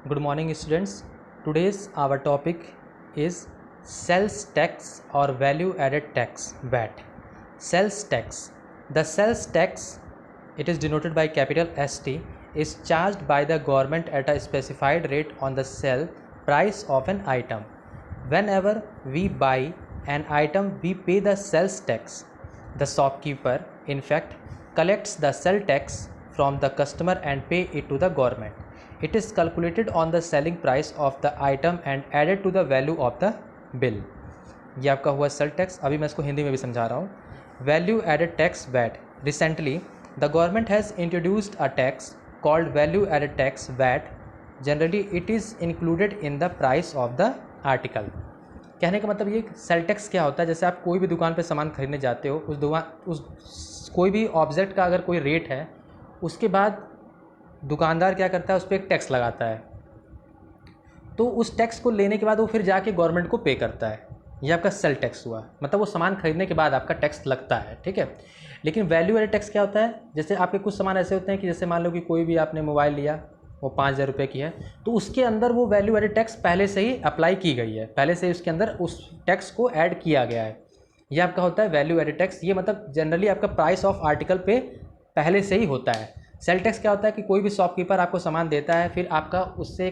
Good morning, students. Today's our topic is sales tax or value added tax VAT. Sales tax. The sales tax, it is denoted by capital ST, is charged by the government at a specified rate on the sale price of an item. Whenever we buy an item, we pay the sales tax. The shopkeeper, in fact, collects the sale tax from the customer and pay it to the government. It is calculated on the selling price of the item and added to the value of the bill. ये आपका हुआ sale tax. अभी मैं इसको हिंदी में भी समझा रहा हूँ. Value added tax VAT. Recently the government has introduced a tax called value added tax VAT. Generally it is included in the price of the article. कहने का मतलब ये सेल टैक्स क्या होता है, जैसे आप कोई भी दुकान पर सामान खरीदने जाते हो, उस कोई भी ऑब्जेक्ट का अगर कोई रेट है, उसके बाद दुकानदार क्या करता है, उस पर एक टैक्स लगाता है. तो उस टैक्स को लेने के बाद वो फिर जाके गवर्नमेंट को पे करता है. ये आपका सेल टैक्स हुआ. मतलब वो सामान खरीदने के बाद आपका टैक्स लगता है, ठीक है. लेकिन वैल्यू एडेड टैक्स क्या होता है, जैसे आपके कुछ सामान ऐसे होते हैं कि जैसे मान लो कि कोई भी आपने मोबाइल लिया, वो 5,000 रुपये की है, तो उसके अंदर वो वैल्यू एडेड टैक्स पहले से ही अप्लाई की गई है, पहले से ही उसके अंदर उस टैक्स को ऐड किया गया है. ये आपका होता है वैल्यू एडेड टैक्स. ये मतलब जनरली आपका प्राइस ऑफ आर्टिकल पे पहले से ही होता है. सेल टैक्स क्या होता है कि कोई भी शॉपकीपर आपको सामान देता है, फिर आपका उससे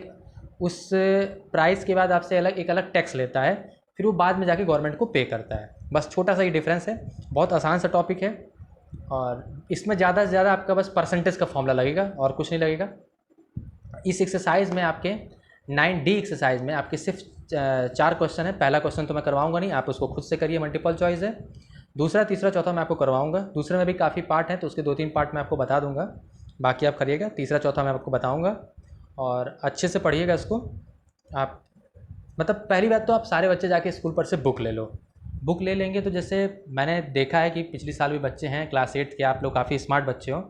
उस प्राइस के बाद आपसे एक अलग टैक्स लेता है, फिर वो बाद में जाके गवर्नमेंट को पे करता है. बस छोटा सा ही डिफरेंस है. बहुत आसान सा टॉपिक है और इसमें ज़्यादा से ज़्यादा आपका बस परसेंटेज का फॉर्मूला लगेगा और कुछ नहीं लगेगा. इस एक्सरसाइज में आपके 9D एक्सरसाइज में आपके सिर्फ 4 क्वेश्चन है. पहला क्वेश्चन तो मैं करवाऊँगा नहीं, आप उसको खुद से करिए, मल्टीपल चॉइस है. दूसरा, तीसरा, चौथा मैं आपको करवाऊँगा. दूसरे में भी काफ़ी पार्ट हैं तो उसके 2-3 पार्ट मैं आपको बता दूँगा, बाकी आप करिएगा. तीसरा, चौथा मैं आपको बताऊँगा और अच्छे से पढ़िएगा इसको. आप मतलब पहली बात तो आप सारे बच्चे जाके स्कूल पर से बुक ले लो. बुक ले लेंगे तो जैसे मैंने देखा है कि पिछली साल भी बच्चे हैं क्लास 8 के, आप लोग काफ़ी स्मार्ट बच्चे हो.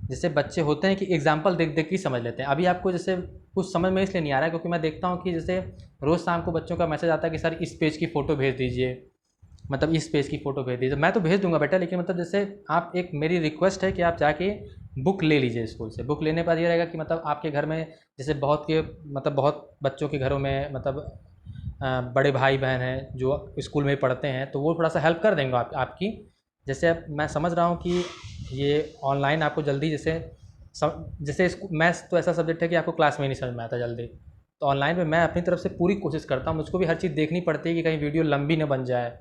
जैसे बच्चे होते हैं कि एग्जाम्पल देख देख के समझ लेते हैं. अभी आपको जैसे कुछ समझ में इसलिए नहीं आ रहा है क्योंकि मैं देखता हूँ कि जैसे रोज़ शाम को बच्चों का मैसेज आता है कि सर इस पेज की फ़ोटो भेज दीजिए, मतलब इस पेज की फ़ोटो भेज दीजिए. मैं तो भेज दूंगा बेटा, लेकिन मतलब जैसे आप, एक मेरी रिक्वेस्ट है कि आप जाके बुक ले लीजिए स्कूल से. बुक लेने पर ये रहेगा कि मतलब आपके घर में जैसे बहुत बच्चों के घरों में मतलब बड़े भाई बहन हैं जो स्कूल में पढ़ते हैं, तो वो थोड़ा सा हेल्प कर देंगे आपकी. जैसे अब मैं समझ रहा हूँ कि ये ऑनलाइन आपको जल्दी जैसे मैथ्स तो ऐसा सब्जेक्ट है कि आपको क्लास में नहीं समझ में आता जल्दी, तो ऑनलाइन में मैं अपनी तरफ से पूरी कोशिश करता हूँ. मुझको भी हर चीज़ देखनी पड़ती है कि कहीं वीडियो लंबी न बन जाए.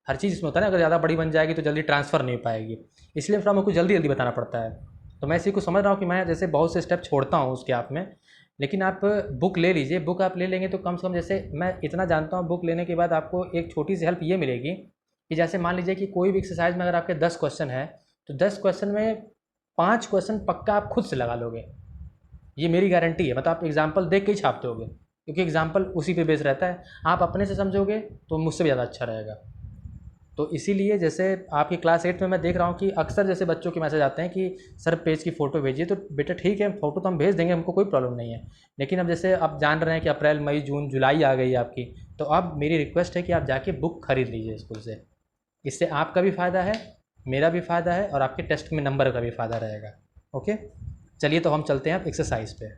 हर चीज़ इसमें होता है ना, अगर ज़्यादा बड़ी बन जाएगी तो जल्दी ट्रांसफ़र नहीं हो पाएगी, इसलिए फिर हमको जल्दी जल्दी बताना पड़ता है. तो मैं इसी को समझ रहा हूँ कि मैं जैसे बहुत से स्टेप छोड़ता हूँ उसके आप में. लेकिन आप बुक ले लीजिए. बुक आप ले लेंगे तो कम से कम, जैसे मैं इतना जानता हूँ, बुक लेने के बाद आपको एक छोटी सी हेल्प ये मिलेगी कि जैसे मान लीजिए कि कोई भी एक्सरसाइज में अगर आपके 10 क्वेश्चन है तो 10 क्वेश्चन में 5 क्वेश्चन पक्का आप खुद से लगा लोगे. ये मेरी गारंटी है. मतलब आप एग्जाम्पल देख के ही छापते होगे क्योंकि एग्जाम्पल उसी पे बेस रहता है. आप अपने से समझोगे तो मुझसे भी ज़्यादा अच्छा रहेगा. तो इसीलिए जैसे आपकी क्लास 8 में मैं देख रहा हूँ कि अक्सर जैसे बच्चों के मैसेज आते हैं कि सर पेज की फ़ोटो भेजिए, तो बेटा ठीक है, फ़ोटो तो हम भेज देंगे, हमको कोई प्रॉब्लम नहीं है. लेकिन अब जैसे आप जान रहे हैं कि अप्रैल, मई, जून, जुलाई आ गई है आपकी, तो अब मेरी रिक्वेस्ट है कि आप जाके बुक खरीद लीजिए स्कूल से. इससे आपका भी फ़ायदा है, मेरा भी फ़ायदा है और आपके टेस्ट में नंबर का भी फ़ायदा रहेगा. ओके, चलिए तो हम चलते हैं अब एक्सरसाइज पे.